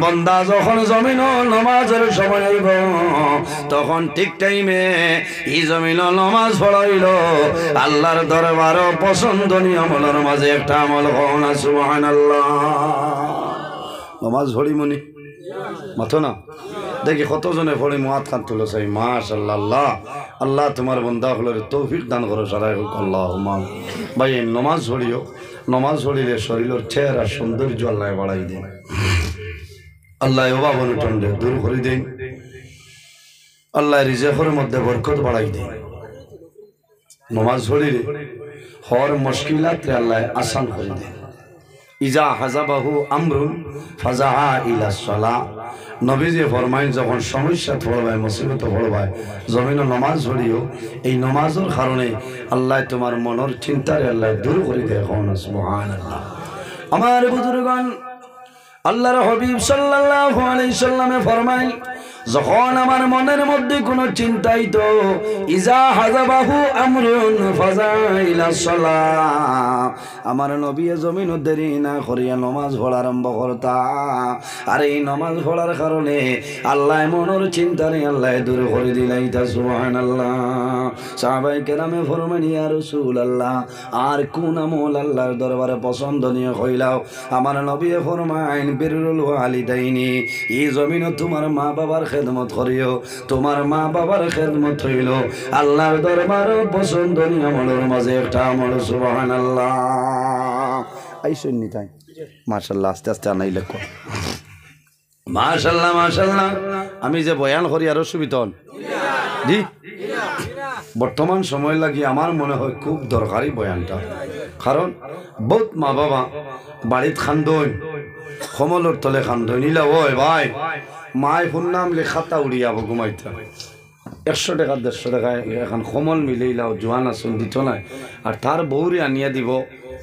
বান্দা যখন জমিন নামাজের সময় হইব তখন ঠিক টাইমে এই জমিন নামাজ পড়াইল, আল্লাহর দরবারে পছন্দনীয় আমলের মাঝে একটা আমল হন। সুবহানাল্লাহ। নামাজ পড়ি মনি মাথো না দেখি কতজনে পড়ে মুয়াত খান তুলো চাই। মাশাআল্লাহ। আল্লাহ আল্লাহ তোমার বন্দা হলের তৌফিক দান করো সারাই হোক। আল্লাহুম্মা। ভাই নমাজ পড়িও, নমাজ পড়িলে শরীরের চেহারা সৌন্দর্য আল্লাহ বাড়াই দেন, আল্লাহ অভাব অনটন দূর করে দেন, আল্লাহ রিজেকের মধ্যে বরকত বাড়াই দেন। নমাজ পড়িলে হর মুশকিলাত আল্লাহ আসান করে দেন। ইজা হাজাবাহু আমরুন ফাজাআ ইলা সালাহ। নবীজি ফরমাইন যখন সমস্যা পড়বায়, মুসিবত পড়বায়, জমিন নামাজ পড়িও, এই নামাজের কারণে আল্লাহ তোমার মনের চিন্তারে আল্লাহ দূর করে দেয়। সুবহানাল্লাহ। আমার বুজুর্গণ, আল্লাহর হাবিব সাল্লাল্লাহু আলাইহি সাল্লামে ফরমাইন যখন আমার মনের মধ্যে কোনো চিন্তাই তো ইজা হাজাবাহু আমরুন ফাজাইলা সালাহ, আমার নবী জমিন দেরি না করিয়া নমাজ পড়া আরম্ভ করতা। আর এই নমাজ পড়ার কারণে আল্লাহ মনের চিন্তারে আল্লাহ দূর করে দিলাইতা। সুবহানাল্লাহ। সাহাবায়ে কেরামে ফরমান ইয়া রাসূলুল্লাহ, আর কোন আমল আল্লাহর দরবারে পছন্দনীয় হইলাও? আমার নবী ফরমাইন বিররুল ওয়ালিদাইনি, এই জমিন তোমার মা বাবার খেদমত করিও। তোমার মা বাবার খেদমত হইল আল্লাহর দরবারে পছন্দনীয় আমলের মাঝে একটা আমল। সুবহানাল্লাহ। আইসুন নি তাই মাশাআল্লাহ। আস্তে আস্তে আনাই লেখো। মাশাআল্লাহ মাশাআল্লাহ। আমি যে বয়ান করি আর অসুবিধা জি বর্তমান সময় লাগি আমার মনে হয় খুব দরকারি বয়ানটা। কারণ বহুত মা বাবা বাড়িত খান্দন কমলর তলে খান্দন ইলা ওই ভাই মায় ফোন নাম লেখাতা উড়িয়াব ঘুমাইতা 100 টাকা 150 টাকায় এখন কমল মিলেইলাও জোয়ান আসুন দিত নাই আর তার বউরে আনিয়া দিব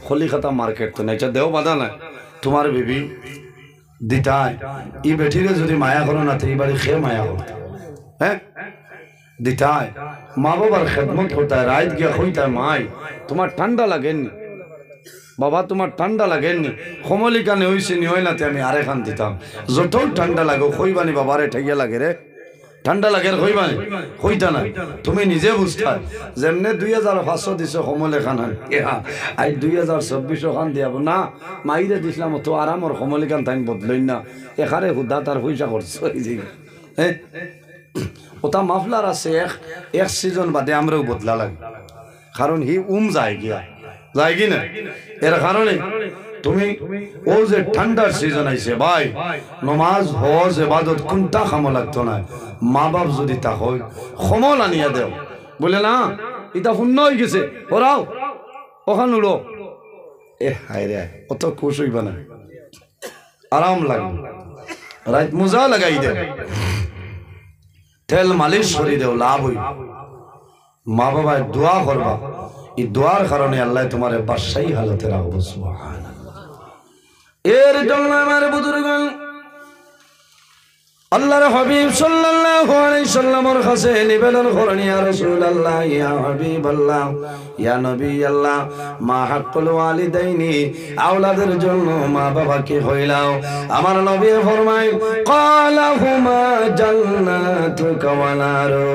কলিকাতা মার্কেট তো নাই দেও বাধা নাই তোমার বেবি দিতাই ই বেঠিরে যদি মায়া করো না তো এই বাড়ি খেয়ে মায়া করতে হ্যাঁ দিতাই মা বাবার খেদমত করতে রাত গিয়া কইতায় মাই তোমার ঠান্ডা লাগেননি বাবা তোমার ঠান্ডা লাগেননি কমলিকা নে হইছে নি হয় নাতে আমি আরেখান দিতাম যত ঠান্ডা লাগো কইবানি বাবারে ঠেকিয়া লাগে রে ঠান্ডা লাগে কইবানি কইতা না তুমি নিজে বুঝতা যেমনে 2500 দিছো কমলে খান আই 2024 খান দিয়াব না মাইরে দিছিলাম তো আরামর কমলিকান তাইন বদলই না এখারে হুদা তার পয়সা করছো এই যে হ্যাঁ ওটা মাফলার আছে এক সিজন বাদে আমরাও বদলা লাগে কারণ হি যায় গিয়া যায় কি না এর কারণে তুমি ও যে ঠান্ডার সিজন আইছে ভাই নমাজ হজ ইবাদত কোনটা খামো লাগতো না মা বাপ যদি তা হয় সমল আনিয়া দেও বলে না এটা শূন্য হয়ে গেছে ওরাও ওখান উড়ো এ হায় রে অত খুশ হইবা না আরাম লাগে রাত মোজা লাগাই দে তেল মালিশ করি দেও লাভ হই মা বাবায় দোয়া করবা এই দোয়ার কারণে আল্লাহ তোমার বাদশাহী হালতে রাখবো সুবহানাল্লাহ এর জন্য আমার বুজুর্গগণ আল্লাহর হাবিব সাল্লাল্লাহু আলাইহি সাল্লামের কাছে নিবেদন করেন ইয়া রাসূলুল্লাহ ইয়া হাবিবাল্লাহ ইয়া নবী আল্লাহ মা হাক্কুল ওয়ালিদাইনি আওলাদের জন্য মা বাবাকে হইলাও আমার নবী ফরমায় ক্বালা হুমা জান্নাতুকা ওয়া নারু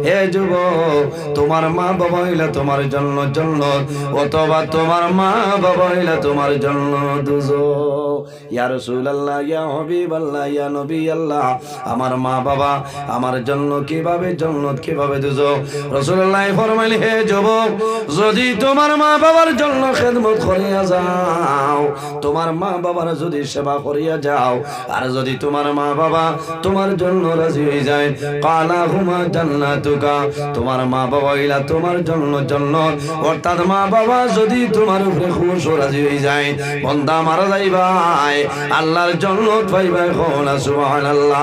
হে যুবক তোমার মা বাবা হইলা তোমার জন্য জান্নাত অথবা তোমার মা বাবা হইলা তোমার জন্য দোজখ ইয়া রাসূলুল্লাহ ইয়া হাবিবাল্লাহ ইয়া নবী আল্লাহ আমার মা বাবা আমার জন্য কিভাবে জান্নাত কিভাবে দোজখ রাসূলুল্লাহ ফরমাইলেন হে যুবক যদি তোমার মা বাবার জন্য খেদমত করিয়া যাও তোমার মা বাবার যদি সেবা করিয়া যাও আর যদি তোমার মা বাবা তোমার জন্য রাজি হয়ে যায় ক্বালা হুমা জান্নাতুকা তোমার মা বাবা হইলা তোমার জন্য জান্নাত অর্থাৎ মা বাবা যদি তোমার উপরে খুশ ও রাজি হয়ে যায় বান্দা মারা যাইবাই আল্লাহর জান্নাত পাইবাই কোন সুবহানাল্লাহ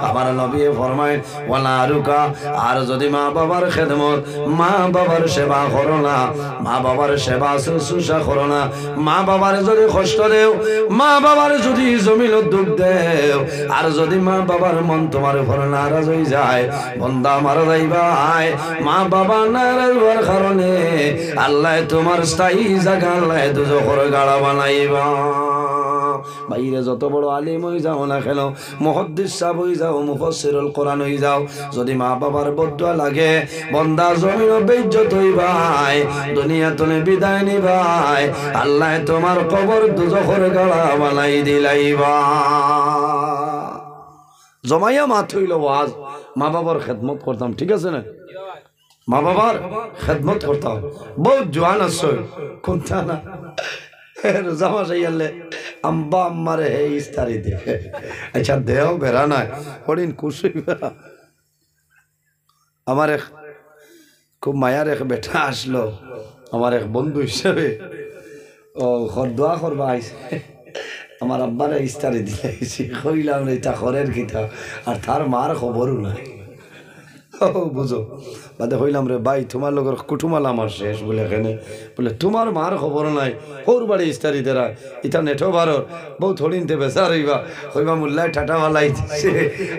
আমার নবী ফরমায় ওয়ালা রুকা আর যদি মা বাবার খেদমত মা বাবার সেবা করো না মা বাবার সেবা শুশ্রূষা করো না মা বাবার যদি কষ্ট দেও মা বাবার যদি জমিন দুঃখ দেও আর যদি মা বাবার মন তোমার উপর নারাজ হয়ে যায় বান্দা মারা যাইবাই মা বাবা নারাজ হওয়ার কারণে আল্লাহ তোমার স্থায়ী জায়গা আল্লাহ দুজখের গাড়া বানাইবা বাইরে যত বড় আলিম হয়ে যাও না কেন মুহাদ্দিস সাহেব হয়ে যাও মুফাসসিরুল কোরআন হয়ে যাও যদি মা বাবার বদদুয়া লাগে বান্দা জমিন বেইজ্জত হইবাই দুনিয়া তলে বিদায় নিবাই আল্লাহ তোমার কবর দুজখের গাড়া বানাই দিলাইবা জমাইয়া মাত হইল ওয়াজ মা বাবার খেদমত করতাম ঠিক আছে না মা বাবার খেদমত করতাম বহুত জোয়ান আছে কোনটা না রোজা মাস আইয়ালে আম্বা আম্মারে হে ইস্তারি দে আচ্ছা দেও বেড়া নাই হরিণ খুশি আমার এক খুব মায়ার এক বেটা আসলো আমার এক বন্ধু হিসেবে ও দোয়া করবা আইসে আমার আব্বারে ইস্তারি দিলাইছি কইলাম এটা খরের কিতা আর তার মার খবরও নাই বুঝো বাদে হইলাম রে ভাই তোমার লোকের কুটুমাল আমার শেষ বলে এখানে বলে তোমার মার খবর নাই ওর বাড়ি ইস্তারি দেরা ইটা নেঠো বারর বউ থড়িনতে বেসার হইবা হইবা মোল্লায় ঠাটাওয়ালাই দিছে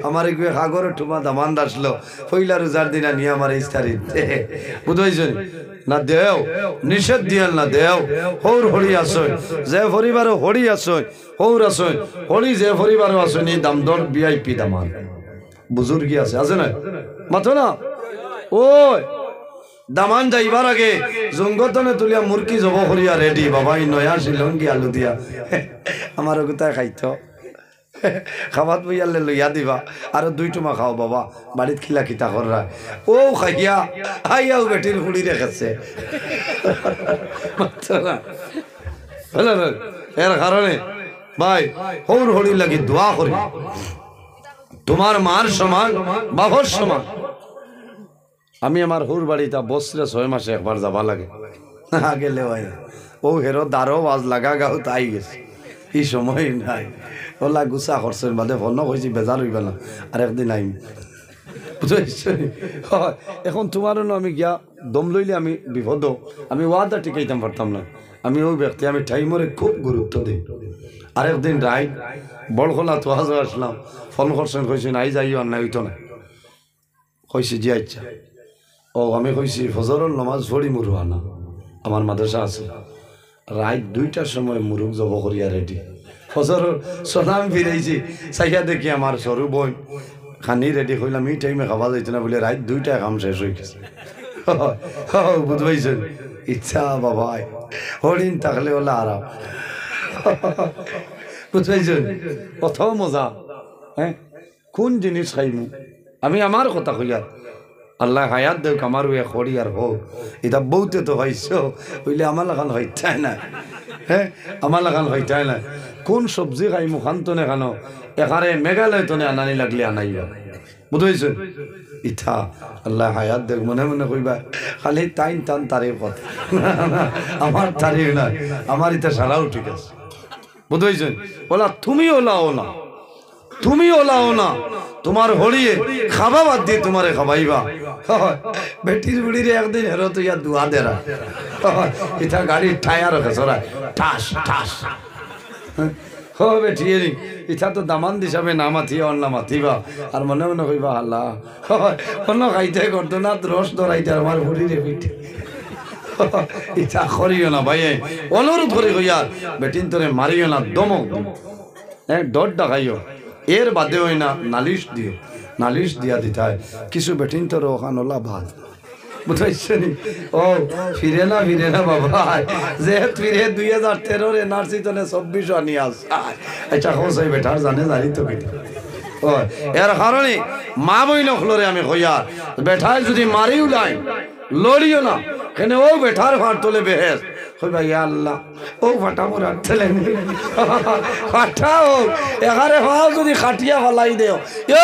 আমার একটু সাগর ঠুমা দামান আসলো হইলা রোজার দিনা নিয়ে আমার ইস্তারি বুঝাইছো না দেও নিষেধ দিয়াল না দেও হৌর হরি আসই যে পরিবারও হরি আসই হৌর আসই হরি যে পরিবারও আসনি দামদর ভিআইপি দামান বুজুর্গি আছে না মাথো না ওই দামান যাইবার আগে জঙ্গতনে তুলিয়া মুরকি জব করিয়া রেডি বাবা ই নয়া শিলঙ্গি আলু দিয়া আমার গোটায় খাইতো খাবাত বইয়ালে লইয়া দিবা আর 2 টুমা খাও বাবা বাড়িত খিলা খিতা কররা ও খাইয়া আইয়াও বেটির হুড়ি রেখেছে এর কারণে ভাই হৌর হড়ি লাগি দোয়া করি তোমার মার সমান বাবার সমান আমি আমার হুর বাড়িটা বছরে 6 মাসে একবার যাবা লাগে আগে লেওয়াই ও হেরো দারো আজ লাগা গাও তাই গেছে এই সময় নাই ওলা গুছা খরচের বাদে ফোন কইছি বেজার হইবা না আর একদিন আইম হয় এখন তোমারও আমি গিয়া দম লইলে আমি বিপদ আমি ওয়াদা টিকাইতাম পারতাম না আমি ওই ব্যক্তি আমি টাইমরে খুব গুরুত্ব দিই আরেকদিন রাইট বড়খোলা তো হাজ আসলাম ফোন করছেন কইছেন আই যাইও আর নাই হইতো না কইছি জি আচ্ছা ও আমি কইছি ফজরের নামাজ পড়ি মুরুয়া না আমার মাদ্রাসা আছে রাত 2টার সময় মুরুগ জব করিয়া রেডি ফজরের সলাম ফিরাইছি চাইয়া দেখি আমার সরু বোন খানি রেডি কইলাম এই টাইমে খাওয়া যাইতো না বলে রাত 2টায় কাম শেষ হয়ে গেছে বুঝবাইছেন ইচ্ছা বাবা হরিণ থাকলে ওলা আরাম বুঝবাইছেন কত মজা হ্যাঁ কোন জিনিস খাইমু আমি আমার কথা কইয়া আল্লাহ হায়াত দেখ আমার ওই খড়ি আর হোক এটা বউতে তো হয়েছ বইলে আমার লাগান হইতাই না হ্যাঁ আমার লাগান হইতাই না কোন সবজি খাইমু খান্তনে খানো এখানে মেঘালয় তনে আনানি লাগলে আনাইবা বুঝাইছ ইথা আল্লাহ হায়াত দেখ মনে মনে কইবা খালি টাইন টান তারিফ কথা আমার তারিফ না আমার ইটা সারাও ঠিক আছে বুঝাইছেন ওলা তুমি ওলাও না তুমি ওলাও না তোমার হড়িয়ে খাবা বাদ দিয়ে তোমারে খাবাইবা বেটির বুড়ির একদিন হেরো তো ইয়া দুয়া দেরা ইটা গাড়ির টায়ার খেসরা ঠাস ঠাস হবে ঠিক ইটা তো দামান দিছাবে না মাথিয়া অন্য মাথিবা আর মনে মনে কইবা আল্লাহ অন্য খাইতে করতো না রস ধরাইতে আমার বুড়িরে পিঠে ইটা করিও না ভাই অনুরোধ করে কইয়া বেটিন তোরে মারিও না দমক ডর ডাকাইও এর বাদে হয় না নালিশ দিও নালিশ দিয়া দিতে কিছু বেটিন তোর ওখানলা ভাত বুঝাইছেন ও ফিরে না বাবা যে ফিরে 2013 এনআরসি তনে 26 আনি আস আচ্ছা হোসাই বেটার জানে জানি তো কি এর কারণে মা বই নখলরে আমি কইয়া বেঠায় যদি মারিও লাই লড়িও না কেন ও বেঠার ফাট তোলে বেহেস কইবা ইয়া আল্লাহ ও ফাটা মোর আটলে ফাটাও এগারে হাও যদি খাটিয়া ফলাই দেও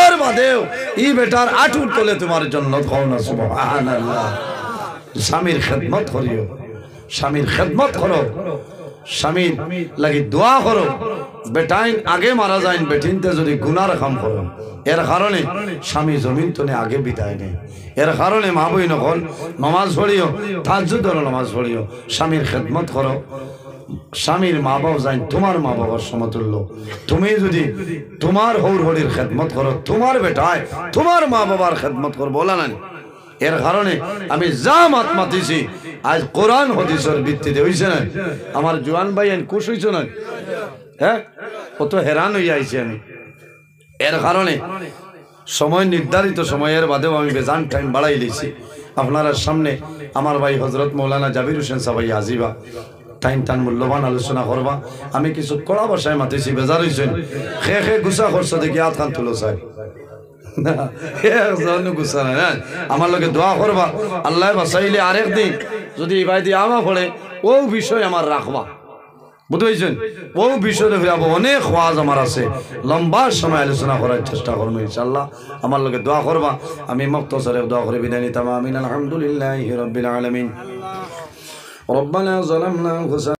এর বাদেও ই বেটার আটুর তোলে তোমার জন্য কও না সুবহানাল্লাহ স্বামীর খেদমত করিও স্বামীর খেদমত করো স্বামীর লাগি দোয়া করো বেটাইন আগে মারা যায় বেটিনতে যদি গুনার কাম করো এর কারণে স্বামী জমিন তনে আগে বিদায় নেই এর কারণে মা বই নকল নামাজ পড়িও তাহাজ্জুদের নামাজ পড়িও স্বামীর খেদমত করো স্বামীর মা বাবা যায় তোমার মা বাবার সমতুল্য তুমি যদি তোমার হৌর হরির খেদমত করো তোমার বেটায় তোমার মা বাবার খেদমত করো বলা না এর কারণে আমি যা মাত মাতিছি আজ কোরআন হাদিসের ভিত্তিতে হইছে না আমার জওয়ান ভাই খুশ হইছো না হ্যাঁ কত হেরান হইয়া আইছি আমি এর কারণে সময় নির্ধারিত সময়ের বাদেও আমি বেজান টাইম বাড়াই দিয়েছি আপনারা সামনে আমার ভাই হজরত মৌলানা জাবির হোসেন সাহাই আজিবা টাইম টান মূল্যবান আলোচনা করবা আমি কিছু কড়া ভাষায় মাতিছি বেজার হইছেন খে গুছা করছো দেখি হাত খান তুলো চাই গুছা নাই আমার লোকে দোয়া করবা আল্লাহ বাসাইলে আরেকদিন যদি ভাই দিয়ে আমা পড়ে ও বিষয় আমার রাখবা বুঝেছেন ও বিষয়ে ফিরাবো অনেক ওয়াজ আমার আছে লম্বা সময় আলোচনা করার চেষ্টা করবো ইনশাআল্লাহ আমার লোকে দোয়া করবা আমি মুক্তসরে দোয়া করে বিদায় নিতাম আমিন আলহামদুলিল্লাহি রাব্বিল আলামিন রব্বানা যালামনা